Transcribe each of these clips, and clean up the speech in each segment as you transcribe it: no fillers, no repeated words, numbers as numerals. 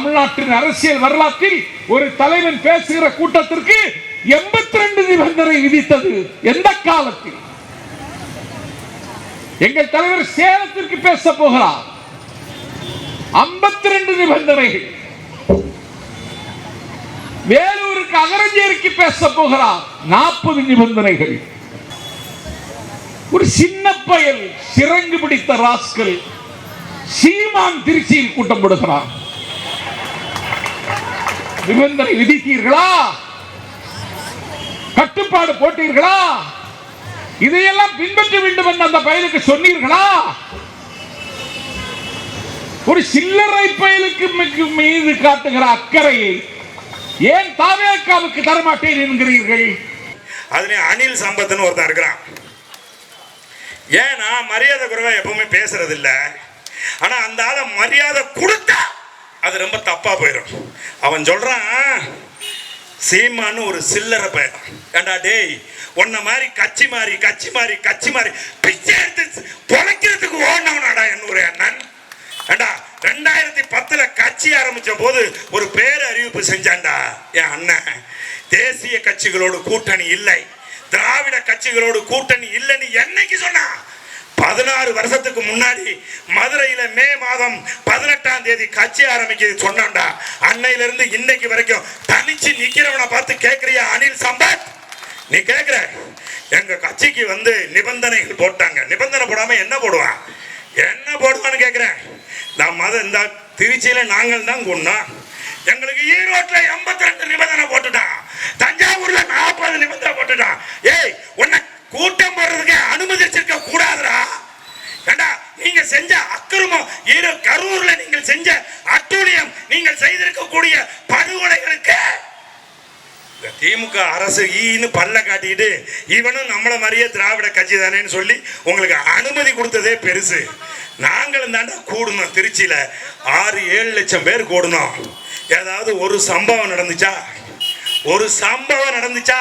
தமிழ்நாட்டின் அரசியல் வரலாற்றில் ஒரு தலைவன் பேசுகிற கூட்டத்திற்கு 82 நிபந்தனை விதித்தது எந்த காலத்தில்? எங்கள் தலைவர் சேலத்திற்கு பேச போகிறார், 52 நிபந்தனைகள். வேலூருக்கு அகரஞ்சேரிக்கு பேச போகிறார், 40 நிபந்தனைகள். ஒரு சின்ன பயல் சிறங்கு பிடித்த ராஸ்கல் சீமான் திருச்சியில் கூட்டம் போடுகிறார். நிபந்தனை விதித்தீர்களா? கட்டுப்பாடு போட்டீர்களா? இதையெல்லாம் பின்பற்ற வேண்டும் என்று அந்த பயலுக்கு சொன்னீர்களா? ஒரு சில்லறை பயலுக்கு மீது காட்டுகிற அக்கறையை ஏன் தாவேக்காவுக்கு தரமாட்டேன் என்கிறீர்கள்? அதுல அனில் சம்பத்னு ஒருத்தன் இருக்கிறான். ஏன்னா மரியாதை குறைவா எப்பவுமே பேசுறது இல்ல. ஆனா அந்த ஆள மரியாதை கொடுத்தா அது ரொம்ப தப்பா போயிடும். அவன் சொல்றான், சீமான்னு ஒரு சில்லறை பையன். ஏண்டா டேய், உன்ன மாதிரி கட்சி மாறி பிச்சை எடுத்து பொழைக்கிறதுக்கு ஓடினவனாடா என்னுடைய அண்ணன். ஏண்டா 2010 கட்சி ஆரம்பிச்ச போது ஒரு பேர் அறிவிப்பு செஞ்சான்டா என் அண்ணன். தேசிய கட்சிகளோடு கூட்டணி இல்லை, திராவிட கட்சிகளோடு கூட்டணி இல்லைன்னு என்னைக்கு சொன்னா? 16 வருஷத்துக்கு முன்னாடி மதுரையில மே மாதம் 18ஆம் தேதி கட்சி ஆரம்பிக்கிறது சொன்னான்டா. அன்னையில இருந்து இன்னைக்கு வரைக்கும் தனிச்சு நிக்கிறவனை பார்த்து கேட்கறியா அனில் சம்பத்? நீ கேட்கிற எங்க கட்சிக்கு நிபந்தனைகள் போட்டாங்க. நிபந்தனை போடாம என்ன போடுவான்? என்ன போடுவான்னு கேட்கிறேன். இந்த திருச்சியில நாங்கள் தான் கொண்டோம். எங்களுக்கு ஈரோட்ல 82 நிபந்தனை போட்டுட்டான். தஞ்சாவூர்ல 40 நிபந்தனை போட்டுட்டான். ஏய், உன்னை கூட்டம் போடுறதுக்கு அனுமதிச்சிருக்க கூடாதுடா. ஏண்டா நீங்க செஞ்ச அக்கிரமம், கரூர்ல நீங்கள் செஞ்ச அட்டூழியம், நீங்கள் செய்திருக்கக்கூடிய படுகொலைகளுக்கு திமுக அரசு ஈன்னு பல்ல காட்டிட்டு இவனும் நம்மள மாதிரியே திராவிட கட்சி தானேன்னு சொல்லி உங்களுக்கு அனுமதி கொடுத்ததே பெருசு. நாங்களும் தாண்டா கூடணும். திருச்சியில 6-7 லட்சம் பேர் கூடணும். ஏதாவது ஒரு சம்பவம் நடந்துச்சா? ஒரு சம்பவம் நடந்துச்சா?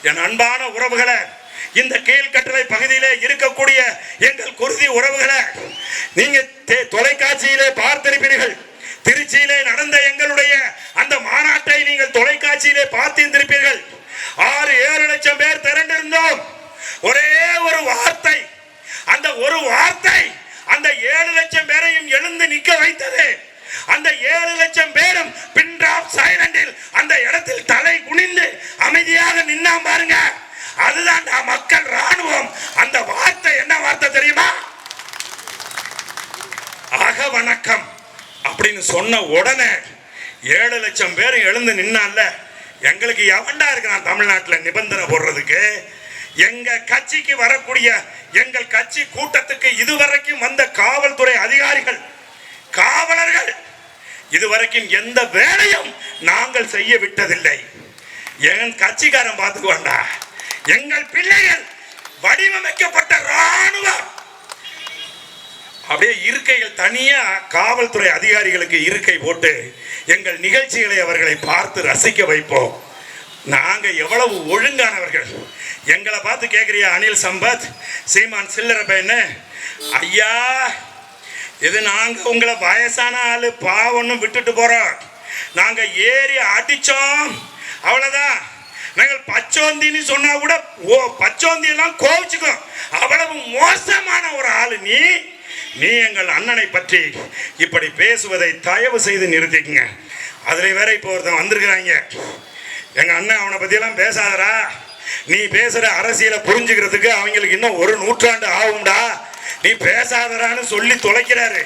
என் அன்பான உறவுகளை, இந்த கீழ்கட்டளை பகுதியிலே இருக்கக்கூடிய எங்கள் குருதி உறவுகளை, நீங்க தொலைக்காட்சியிலே பார்த்திருப்பீர்கள். திருச்சியிலே நடந்த எங்களுடைய அந்த மாநாட்டை நீங்கள் தொலைக்காட்சியிலே பார்த்திருப்பீர்கள். 6-7 லட்சம் பேர் திரண்டிருந்தோம். ஒரே ஒரு வார்த்தை, அந்த ஒரு வார்த்தை அந்த 7 லட்சம் பேரையும் எழுந்து நிற்க வைத்தது. அந்த 7 லட்சம் பேரும் பின் டிராப் சைலண்டில் அந்த இடத்தில் தலை குனிந்து அமைதியாக நின்னா பாருங்க. அதுதான் மக்கள் ராணுவம். அந்த வார்த்தை என்ன வார்த்தை தெரியுமா? அக வணக்கம் அப்படின்னு சொன்ன உடனே 7 லட்சம் பேர் எழுந்து நின்னால. எங்களுக்கு எவன்டா இருக்கிறான் தமிழ்நாட்டில் நிபந்தனை போடுறதுக்கு? எங்க கட்சிக்கு வரக்கூடிய எங்கள் கட்சி கூட்டத்துக்கு இதுவரைக்கும் வந்த காவல்துறை அதிகாரிகள், காவலர்கள் இதுவரைக்கும் எந்த வேலையும் நாங்கள் செய்ய விட்டதில்லை. என் கட்சிக்காரன் பார்த்துக்குவாண்டா. எங்கள் பிள்ளைகள் வடிவமைக்கப்பட்ட ராணுவம். அப்படியே இருக்கைகள் தனியா காவல்துறை அதிகாரிகளுக்கு இருக்கை போட்டு எங்கள் நிகழ்ச்சிகளை அவர்களை பார்த்து ரசிக்க வைப்போம். நாங்க எவ்வளவு ஒழுங்கானவர்கள். எங்களை பார்த்து கேட்கிறியா அனில் சம்பத், சீமான் சில்லறை பையன்? ஐயா, இது நாங்க உங்களை வயசான ஆளு பாவன்னு விட்டுட்டு போறோம். நாங்க ஏறி அடிச்சோம், அவ்வளவுதான். நாங்கள் பச்சோந்தின்னு சொன்னா கூட பச்சோந்தி எல்லாம் கோவிச்சுக்கும். அவ்வளவு மோசமான ஒரு ஆளு நீ. நீ எங்கள் அண்ணனை பற்றி இப்படி பேசுவதை தயவு செய்து நிறுத்திக்குங்க. அதுல வேற இப்போ ஒருத்தன் வந்திருக்கிறாங்க. எங்க அண்ணன் அவனை பத்தி எல்லாம் பேசாதரா. நீ பேசுற அரசியலை புரிஞ்சுக்கிறதுக்கு அவங்களுக்கு இன்னும் 1 நூற்றாண்டு ஆகும்டா. நீ பேசாதரான்னு சொல்லி தொலைக்கிறாரு.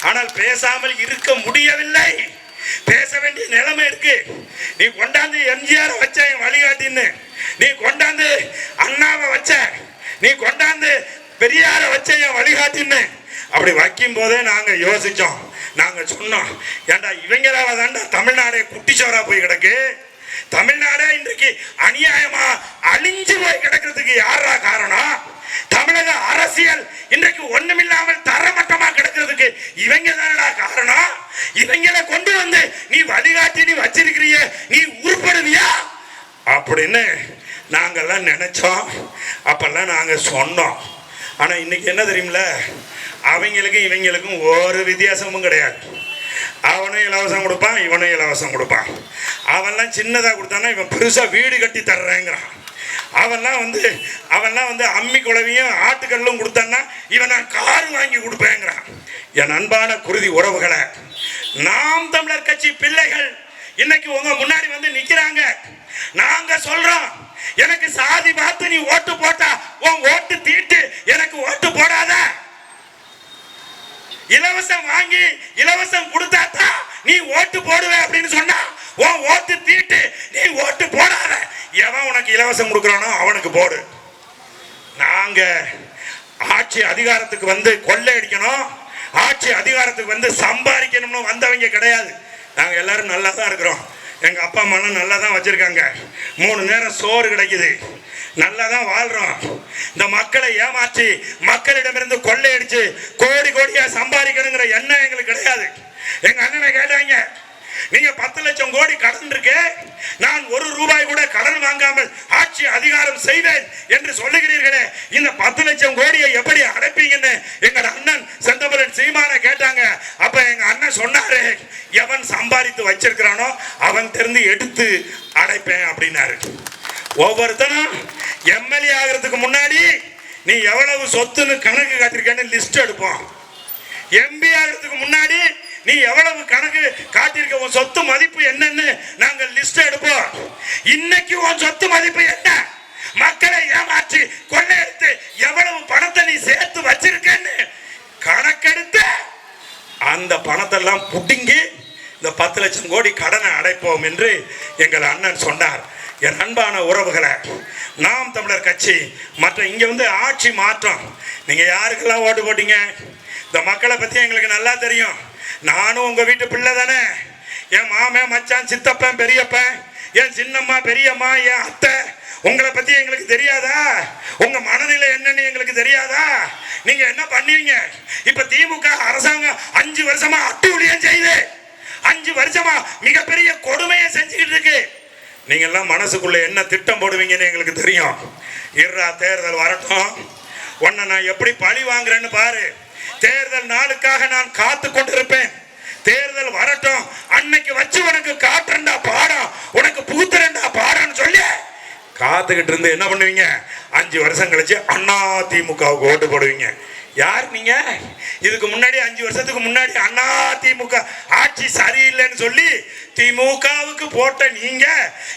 ஆனால் பேசாமல் இருக்க முடியவில்லை. பேச வேண்டிய நிலைமை இருக்கு. நீ கொண்டாந்து எம்ஜிஆர் வச்ச வழிகாட்டின்னு, நீ கொண்டாந்து அண்ணாவை வச்ச, நீ கொண்டாந்து பெரியார வச்ச வழிகாட்டின்னு. அப்படி வைக்கும் போதே நாங்க யோசிச்சோம். நாங்க சொன்னோம், ஏண்டா இவங்களால தாண்டா தமிழ்நாடே குட்டிச்சோரா போய் கிடக்கு. தமிழ்நாடே இன்றைக்கு அநியாயமா அழிஞ்சு போய் கிடக்கிறதுக்கு யாரா காரணம்? தமிழக அரசியல் இன்றைக்கு ஒண்ணுமில்லாமல் தரமட்டமா கிடக்கிறதுக்கு இவங்க தானடா காரணம். இவங்களை கொண்டு வந்து நீ வழிகாட்டி நீ வச்சிருக்கிறிய, நீ உருப்படுவியா அப்படின்னு நாங்கெல்லாம் நினைச்சோம். அப்பெல்லாம் நாங்க சொன்னோம். ஆனா இன்னைக்கு என்ன தெரியுமில்ல, அவங்களுக்கும் இவங்களுக்கும் ஒரு வித்தியாசமும் கிடையாது. அவனும் இலவசம் கொடுப்பான், இவனும் இலவசம் கொடுப்பான். அவன்லாம் சின்னதாக கொடுத்தானா இவன் பெருசாக வீடு கட்டி தர்றேங்கிறான். அவன்லாம் வந்து அம்மி குழவியும் ஆட்டுக்கல்லும் கொடுத்தான்னா இவன் நான் கார் வாங்கி கொடுப்பேங்கிறான். என் அன்பான குருதி உறவுகளை, நாம் தமிழர் கட்சி பிள்ளைகள் இன்னைக்கு உங்க முன்னாடி வந்து நிக்கிறாங்க. நாங்க சொல்றோம், எனக்கு சாதி பார்த்து நீ ஓட்டு போட்டா உன் ஓட்டு தீட்டு எனக்கு ஓட்டு போடாத. இலவசம் வாங்கி இலவசம் கொடுத்தாதான் நீ ஓட்டு போடுவே அப்படின்னு சொன்னா உன் ஓட்டு தீட்டு, நீ ஓட்டு போடாத. எவன் உனக்கு இலவசம் கொடுக்குறானோ அவனுக்கு போடு. நாங்க ஆட்சி அதிகாரத்துக்கு வந்து கொள்ளையடிக்கணும், ஆட்சி அதிகாரத்துக்கு வந்து சம்பாதிக்கணும்னு வந்தவங்க கிடையாது. நாங்கள் எல்லாரும் நல்லா தான் இருக்கிறோம். எங்கள் அப்பா அம்மாலாம் நல்லா தான் வச்சுருக்காங்க. 3 நேரம் சோறு கிடைக்குது, நல்லா தான் வாழ்கிறோம். இந்த மக்களை ஏமாற்றி மக்களிடமிருந்து கொள்ளையடிச்சு கோடி கோடியாக சம்பாதிக்கணுங்கிற எண்ணம் எங்களுக்கு கிடையாது. எங்கள் அண்ணனை கேட்டாங்க, நீங்க 10 லட்சம் கோடி கடன் இருக்கு, நான் 1 ரூபாய் கூட கடன் வாங்காமல் ஆட்சி அதிகாரம் செய்வேன் என்று சொல்லுகிறீர்களே, இந்த 10 லட்சம் கோடியை எப்படி அடைப்பீங்கன்னு எங்க அண்ணன் செந்தமிழன் சீமானை கேட்டாங்க. அப்ப எங்க அண்ணன் சொன்னாரு, எவன் சம்பாதித்து வச்சிருக்கிறானோ அவன் தெரிந்து எடுத்து அடைப்பேன் அப்படின்னாரு. ஒவ்வொருத்தனும் எம்எல்ஏ ஆகிறதுக்கு முன்னாடி நீ எவ்வளவு சொத்துன்னு கணக்கு காட்டிருக்கேன்னு லிஸ்ட் எடுப்போம். எம்பி ஆகிறதுக்கு முன்னாடி நீ எவ்வளவு கணக்கு காட்டியிருக்க, உன் சொத்து மதிப்பு என்னன்னு நாங்கள் லிஸ்ட் எடுப்போம். இன்னைக்கு உன் சொத்து மதிப்பு என்ன? மக்களை ஏமாற்றி கொள்ளையடித்து எவ்வளவு பணத்தை நீ சேர்த்து வச்சிருக்கன்னு கணக்கெடுத்து அந்த பணத்தெல்லாம் புடுங்கி இந்த 10 லட்சம் கோடி கடனை அடைப்போம் என்று எங்கள் அண்ணன் சொன்னார். என் அன்பான உறவுகளை, நாம் தமிழர் கட்சி மற்ற இங்க வந்து ஆட்சி மாற்றம், நீங்க யாருக்கெல்லாம் ஓட்டு போட்டீங்க? இந்த மக்களை பத்தி எங்களுக்கு நல்லா தெரியும். நானும் உங்க வீட்டு பிள்ளை தானே. என் மாமன், மச்சான், சித்தப்பன், பெரியப்பன், என் சின்னம்மா, பெரியம்மா, என் அத்தை, உங்களை பத்தி எங்களுக்கு தெரியாதா? உங்க மனநிலை என்னன்னு எங்களுக்கு தெரியாதா? நீங்க என்ன பண்ணுவீங்க? இப்ப திமுக அரசாங்கம் 5 வருஷமா அட்டூழியம் செய்து 5 வருஷமா மிகப்பெரிய கொடுமையை செஞ்சுக்கிட்டு இருக்கு. நீங்க எல்லாம் மனசுக்குள்ள என்ன திட்டம் போடுவீங்கன்னு எங்களுக்கு தெரியும். இருடா, தேர்தல் வரட்டும், உன்னை நான் எப்படி பழி வாங்குறேன்னு பாரு. தேர்தல் நாளுக்காக நான் காத்து கொண்டிருப்பேன். தேர்தல் வரட்டும், அன்னைக்கு வச்சு உனக்கு காட்டுறா பாடம், உனக்கு புகுத்துறா பாடம்னு சொல்லி காத்துக்கிட்டு இருந்து என்ன பண்ணுவீங்க? 5 வருஷம் கழிச்சு அண்ணா திமுகவுக்கு ஓட்டு போடுவீங்க. யார் நீங்க? இதுக்கு முன்னாடி 5 வருஷத்துக்கு முன்னாடி அண்ணா திமுக ஆட்சி சரியில்லைன்னு சொல்லி திமுகவுக்கு போட்ட நீங்க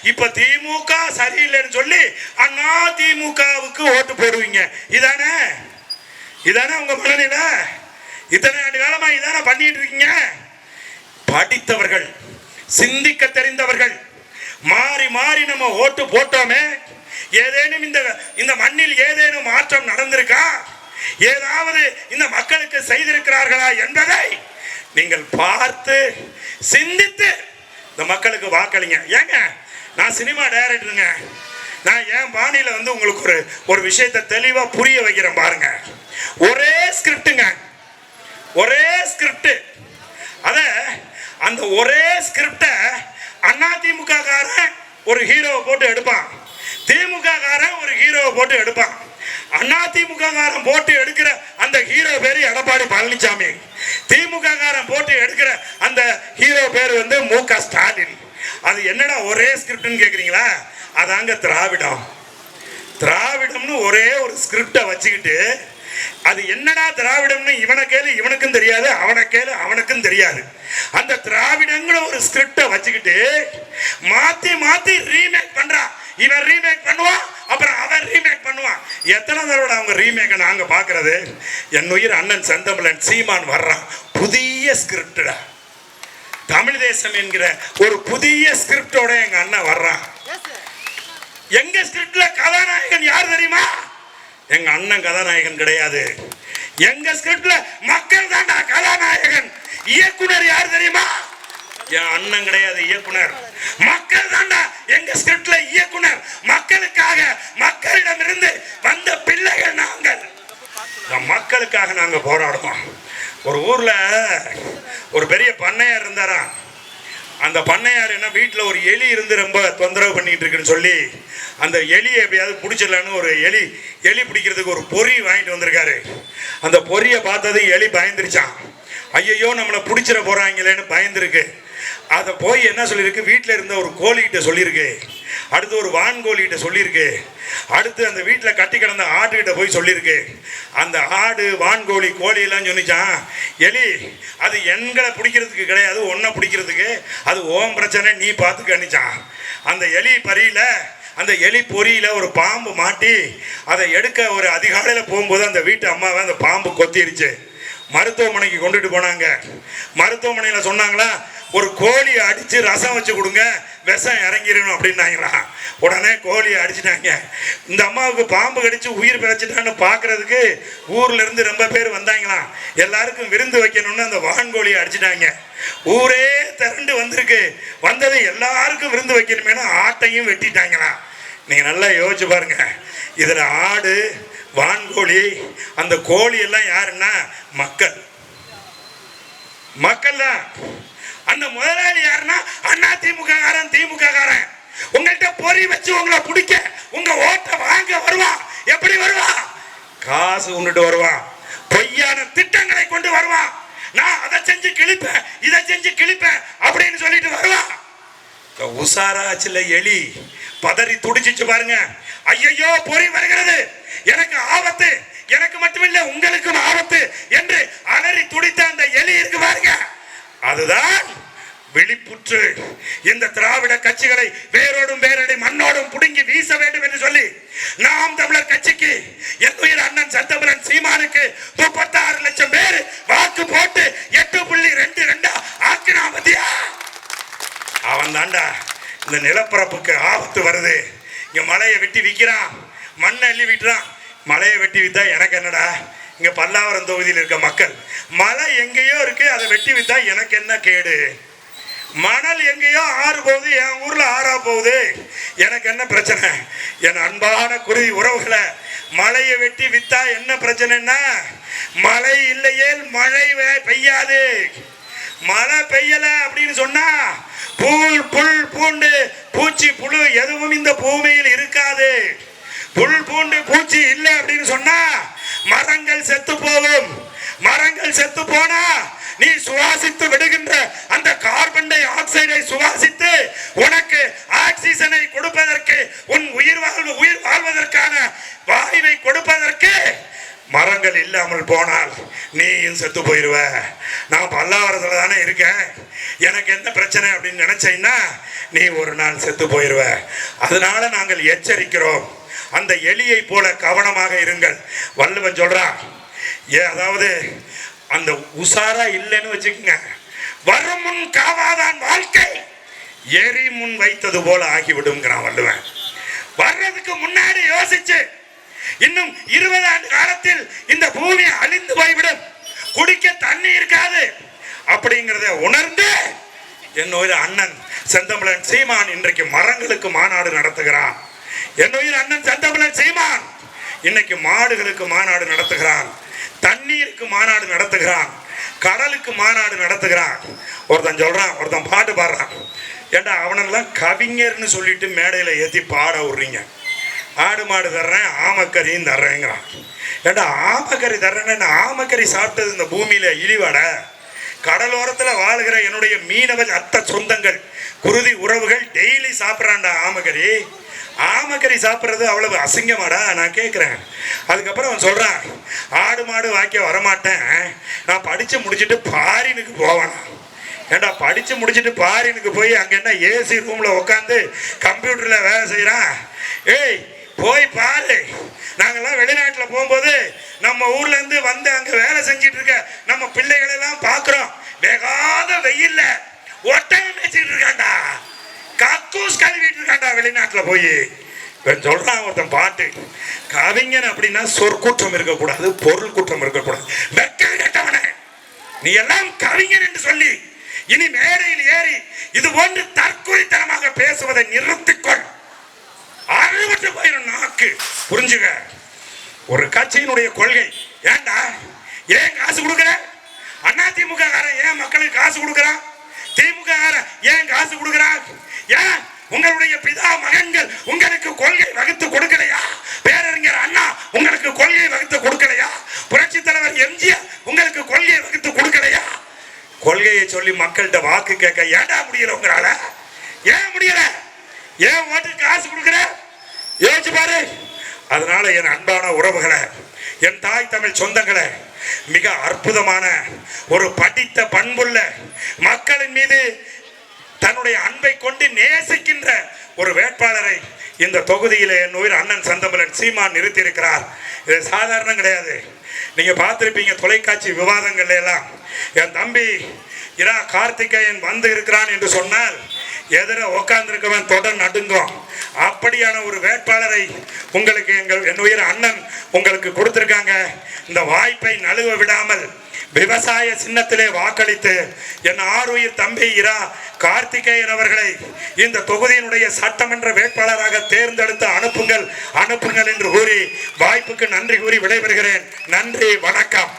இப்ப திமுக சரியில்லைன்னு சொல்லி அண்ணா திமுகவுக்கு ஓட்டு போடுவீங்க. இதானே உங்க மனநிலை? இத்தனை ஆண்டு காலமா இதான பண்ணிட்டு இருக்கீங்க. படித்தவர்கள், சிந்திக்க தெரிந்தவர்கள் மாறி மாறி நம்ம ஓட்டு போட்டோமே, ஏதேனும் இந்த மண்ணில் ஏதேனும் மாற்றம் நடந்திருக்கா? ஏதாவது இந்த மக்களுக்கு செய்திருக்கிறார்களா என்பதை நீங்கள் பார்த்து சிந்தித்து இந்த மக்களுக்கு வாக்களிங்க. ஏங்க, நான் சினிமா டைரக்டருங்க. நான் என் பாணியில வந்து உங்களுக்கு ஒரு விஷயத்தை தெளிவா புரிய வைக்கிறேன் பாருங்க. ஒரே ஸ்கிரிப்டுங்க, ஒரே ஸ்கிரிப்ட். அந்த ஒரே ஸ்கிரிப்ட அண்ணா திமுக காரன் ஒரு ஹீரோவை போட்டு எடுப்பான், திமுக காரன் ஒரு ஹீரோவை போட்டு எடுப்பான். அண்ணா திமுக காரன் போட்டு எடுக்கிற அந்த ஹீரோ பேரு எடப்பாடி பழனிசாமி, திமுக காரன் போட்டு எடுக்கிற அந்த ஹீரோ பேரு வந்து மு.க. ஸ்டாலின். அது என்னடா ஒரே ஸ்கிரிப்ட்னு கேக்குறீங்களா? அதாங்க திராவிடம். திராவிடம்னு ஒரே ஒரு ஸ்கிரிப்டை வச்சுக்கிட்டு, அது என்னடா திராவிடம்னு இவனை கேளு இவனுக்கும் தெரியாது, அவனை கேளு அவனுக்கும் தெரியாது. அந்த திராவிடங்கிற ஒரு ஸ்கிரிப்டை வச்சுக்கிட்டு மாத்தி மாத்தி ரீமேக் பண்றான். இவன் ரீமேக் பண்ணுவான், அப்புறம் அவன் ரீமேக் பண்ணுவான். எத்தனை தடவை அவங்க ரீமேக்கை நாங்க பாக்குறது? என் உயிர் அண்ணன் செந்தமிழன் சீமான் வர்றான், புதிய ஸ்கிரிப்டா, தமிழ் தேசம் என்கிற ஒரு புதிய ஸ்கிரிப்டோட எங்க அண்ணன் வர்றான். எங்க ஸ்கிரிப்ட்ல கதாநாயகன் யார் தெரியுமா? எங்க அண்ணன் கதாநாயகன் கிடையாது. எங்க ஸ்கிரிப்ட்ல மக்கள் தான்டா கதாநாயகன். இயக்குனர் யார் தெரியுமா? என் அண்ணன் கிடையாது இயக்குனர், மக்கள் தான்டா எங்க ஸ்கிரிப்ட்ல இயக்குனர். மக்களுக்காக, மக்களிடமிருந்து வந்த பிள்ளைகள் நாங்கள். மக்களுக்காக நாங்க போராடுவோம். ஒரு ஊர்ல ஒரு பெரிய பண்ணையார் இருந்தாராம். அந்த பண்ணையார் என்ன, வீட்டில் ஒரு எலி இருந்து ரொம்ப தொந்தரவு பண்ணிட்டு இருக்குன்னு சொல்லி அந்த எலியை எப்படியாவது பிடிச்சிடலான்னு ஒரு எலி பிடிக்கிறதுக்கு ஒரு பொறி வாங்கிட்டு வந்திருக்காரு. அந்த பொறியை பார்த்தது எலி பயந்துருச்சான். ஐயோ நம்மளை பிடிச்சிட போறாங்களேன்னு பயந்துருக்கு. அதை போய் என்ன சொல்லியிருக்கு, வீட்டில் இருந்த ஒரு கோழிகிட்ட சொல்லியிருக்கு, அடுத்து ஒரு வான்கோழிகிட்ட சொல்லியிருக்கு, அடுத்து அந்த வீட்டில் கட்டி கிடந்த ஆட்டுக்கிட்ட போய் சொல்லியிருக்கு. அந்த ஆடு வான்கோழி கோழியெல்லாம் சொன்னிச்சான், எலி அது எங்களை பிடிக்கிறதுக்கு கிடையாது, ஒன்றை பிடிக்கிறதுக்கு, அது ஓம் பிரச்சனை, நீ பார்த்துக்க அனுச்சான். அந்த எலி பறியில அந்த எலி பொறியில ஒரு பாம்பு மாட்டி அதை எடுக்க ஒரு அதிகாலையில் போகும்போது அந்த வீட்டு அம்மாவை அந்த பாம்பு கொத்திடுச்சு. மருத்துவமனைக்கு கொண்டுட்டு போனாங்க. மருத்துவமனையில் சொன்னாங்களா, ஒரு கோழியை அடித்து ரசம் வச்சு கொடுங்க, விஷம் இறங்கிடணும் அப்படின்னாங்களா. உடனே கோழியை அடிச்சிட்டாங்க. இந்த அம்மாவுக்கு பாம்பு கடிச்சு உயிர் பிழைச்சிட்டான்னு பார்க்கறதுக்கு ஊர்ல இருந்து ரொம்ப பேர் வந்தாங்களாம். எல்லாருக்கும் விருந்து வைக்கணும்னு அந்த வான்கோழியை அடிச்சிட்டாங்க. ஊரே திரண்டு வந்திருக்கு. வந்தது எல்லாருக்கும் விருந்து வைக்கணுமேனு ஆட்டையும் வெட்டிட்டாங்களாம். நீங்க நல்லா யோசிச்சு பாருங்க. இதுல ஆடு, வான்கோழி, அந்த கோழி எல்லாம் யாருன்னா மக்கள். மக்கள் தான். அந்த முதலாளி யாருன்னா அண்ணா திமுக காரன், திமுக காரன். உங்கள்கிட்ட பொறி வச்சு உங்களை பிடிக்க, உங்க ஓட்டை வாங்க வருவான். எப்படி வருவான்? காசு கொண்டுட்டு வருவான். பொய்யான திட்டங்களை கொண்டு வருவான். நான் அதை செஞ்சு கிழிப்பேன், இதை செஞ்சு கிழிப்பேன் அப்படின்னு சொல்லிட்டு வருவான். உசாராச்சுல எலி பதறி துடிச்சிச்சு பாருங்க. ஐயோ பொறி வருகிறது, எனக்கு ஆபத்து, எனக்கு மட்டுமில்லை உங்களுக்கும் ஆபத்து என்று அலறி துடித்த அந்த எலி இருக்கு பாருங்க. அதுதான் விழிப்புற்று. இந்த திராவிட கட்சிகளை வேரோடும் வேரடி மண்ணோடும் புடுங்கி வீச வேண்டும் என்று சொல்லி நாம் தமிழர் கட்சிக்கு என்னுயிர் அண்ணன் செந்தமிழன் சீமானுக்கு 36 லட்சம் பேர் வாக்கு போட்டு 8.22 ஆக்கினா பத்தியா. அவன் தாண்டா இந்த நிலப்பரப்புக்கு ஆபத்து வருது. இங்க மலையை வெட்டி விற்கிறான், மண்ணை அள்ளி விட்டுறான். மலையை வெட்டி வித்தா எனக்கு என்னடா? இங்க பல்லாவரம் தொகுதியில் இருக்க மக்கள், மலை எங்கேயோ இருக்கு, அதை வெட்டி வித்தா எனக்கு என்ன கேடு? மணல் எங்கேயோ ஆறு போகுது, என் ஊர்ல ஆறா போகுது, எனக்கு என்ன பிரச்சனை? என் அன்பான குருவி உறவுகளை, மலையை வெட்டி வித்தா என்ன பிரச்சனைன்னா, மழை இல்லையே மழை பெய்யாது. மழை பெய்யல அப்படின்னு சொன்னா புல் புல் பூண்டு பூச்சி புழு எதுவும் இந்த பூமியில் இருக்காது. புல் பூண்டு பூச்சி இல்லை அப்படின்னு சொன்னா மரங்கள் செத்து போகும். மரங்கள் செத்து போனா நீ சுவாசித்து விடுகின்ற அந்த கார்பன் டை ஆக்சைடை சுவாசித்து உனக்கு ஆக்சிஜனை கொடுப்பதற்கு, உன் உயிர் வாழ்வதற்கான வாயுவை கொடுப்பதற்கு மரங்கள் இல்லாமல் போனால் நீயும் செத்து போயிருவ. நான் பல்லாவரத்துல தானே இருக்கேன், எனக்கு என்ன பிரச்சனை அப்படின்னு நினைச்சேன்னா நீ ஒரு நாள் செத்து போயிருவ. அதனால நாங்கள் எச்சரிக்கிறோம், அந்த எலியை போல கவனமாக இருங்கள். வள்ளுவன் சொல்றான், அதாவது அந்த உசாரா இல்லைன்னு வச்சுக்கோங்க, வரும் முன் காவாதான் வாழ்க்கை, எரி முன் வைத்தது போல ஆகிவிடுங்கிறான் வள்ளுவன். வர்றதுக்கு முன்னாடி யோசிச்சு, இன்னும் 20 ஆண்டு காலத்தில் இந்த பூமி அழிந்து போய்விடும், குடிக்க தண்ணி இருக்காது அப்படிங்கிறத உணர்ந்து என்னுயிர் அண்ணன் செந்தமிழன் சீமான் இன்றைக்கு மரங்களுக்கு மாநாடு நடத்துகிறான். என்னுயிர் அண்ணன் செந்தமிழன் சீமான் இன்னைக்கு மாடுகளுக்கு மாநாடு நடத்துகிறான், தண்ணீருக்கு மாநாடு நடத்துகிறான், கடலுக்கு மாநாடு நடத்துகிறான். ஒருத்தன் சொல்றான், ஒருத்தன் பாட்டு பாடுறான், ஏண்டா அவனெல்லாம் கவிஞர்னு சொல்லிட்டு மேடையில ஏத்தி பாட விடுறீங்க, ஆடு மாடு தர்றேன் ஆமக்கறியும் தர்றேங்கிறான். ஏண்டா ஆமக்கறி தர்றேன்னு, ஆமக்கறி சாப்பிட்டது இந்த பூமியில இழிவாட? கடலோரத்தில் வாழ்கிற என்னுடைய மீனவ அத்த சொந்தங்கள், குருதி உறவுகள் டெய்லி சாப்பிட்றான்டா ஆமக்கறி. ஆமக்கறி சாப்பிட்றது அவ்வளவு அசிங்கமாடா நான் கேட்குறேன். அதுக்கப்புறம் அவன் சொல்கிறான், ஆடு மாடு வாய்க்க வரமாட்டேன், நான் படித்து முடிச்சுட்டு பாரினுக்கு போவேன். ஏண்டா படித்து முடிச்சுட்டு பாரினுக்கு போய் அங்கே என்ன ஏசி ரூமில் உட்காந்து கம்ப்யூட்டரில் வேலை செய்கிறான்? ஏய் போய் பாரு, நாங்கள்லாம் வெளிநாட்டில் போகும்போது நம்ம ஊர்லேருந்து வந்து அங்கே வேலை செஞ்சிட்டு இருக்க நம்ம பிள்ளைகளெல்லாம் பார்க்குறோம், வேகாத வெயில்ல ஒட்டகம் வச்சுட்டு இருக்காண்டா, கக்கூஸ் கழுவிட்டு இருக்காண்டா வெளிநாட்டில் போய். சொல்றான் ஒருத்தன் பாட்டு, கவிஞன் அப்படின்னா சொற்குற்றம் இருக்கக்கூடாது, பொருள் குற்றம் இருக்கக்கூடாது. வெக்கம் கெட்டவனே, நீ எல்லாம் கவிஞன் என்று சொல்லி இனி மேடையில் ஏறி இது போன்று தற்கொலைத்தனமாக பேசுவதை நிறுத்திக்கொள். அறுபட்டு போயிடும் நாக்கு. புரிஞ்சுக்க, ஒரு கட்சியினுடைய கொள்கை. ஏண்டா ஏன் காசு கொடுக்குற? அண்ணா திமுக காரன் ஏன் மக்களுக்கு காசு கொடுக்குறான்? திமுக காரன் ஏன் காசு கொடுக்குறான்? ஏன் உங்களுடைய பிதா மகன்கள் உங்களுக்கு கொள்கை வகுத்து கொடுக்கலையா? பேரறிஞர் அண்ணா உங்களுக்கு கொள்கை வகுத்து கொடுக்கலையா? புரட்சி தலைவர் எம்ஜிஆர் உங்களுக்கு கொள்கை வகுத்து கொடுக்கலையா? கொள்கையை சொல்லி மக்கள்கிட்ட வாக்கு கேட்க ஏன்டா முடியல உங்களால? ஏன் முடியல? ஏன் ஓட்டுக்கு காசு கொடுக்குற? யோசிச்சு பாரு. அதனால என் அன்பான உறவுகளை, என் தாய் தமிழ் சொந்தங்களை, மிக அற்புதமான ஒரு படித்த பண்புள்ள மக்களின் மீது தன்னுடைய அன்பை கொண்டு நேசிக்கின்ற ஒரு வேட்பாளரை இந்த தொகுதியில் என் உயிர் அண்ணன் செந்தமிழன் சீமான் நிறுத்தியிருக்கிறார். இது சாதாரணம் கிடையாது. நீங்க பார்த்திருப்பீங்க தொலைக்காட்சி விவாதங்கள்ல எல்லாம் என் தம்பி இரா கார்த்திகேயன் வந்து இருக்கிறான் என்று சொன்னால் எதிர உட்கார்ந்திருக்கவன் தொடர் நடுங்கும். அப்படியான ஒரு வேட்பாளரை உங்களுக்கு என் உயிர் அண்ணன் உங்களுக்கு கொடுத்திருக்காங்க. இந்த வாய்ப்பை நழுவ விடாமல் விவசாய சின்னத்திலே வாக்களித்து என் ஆருயிர் தம்பி இரா கார்த்திகேயன் அவர்களை இந்த தொகுதியினுடைய சட்டமன்ற வேட்பாளராக தேர்ந்தெடுத்து அனுப்புங்கள் என்று கூறி வாய்ப்புக்கு நன்றி கூறி விடைபெறுகிறேன். நன்றி, வணக்கம்.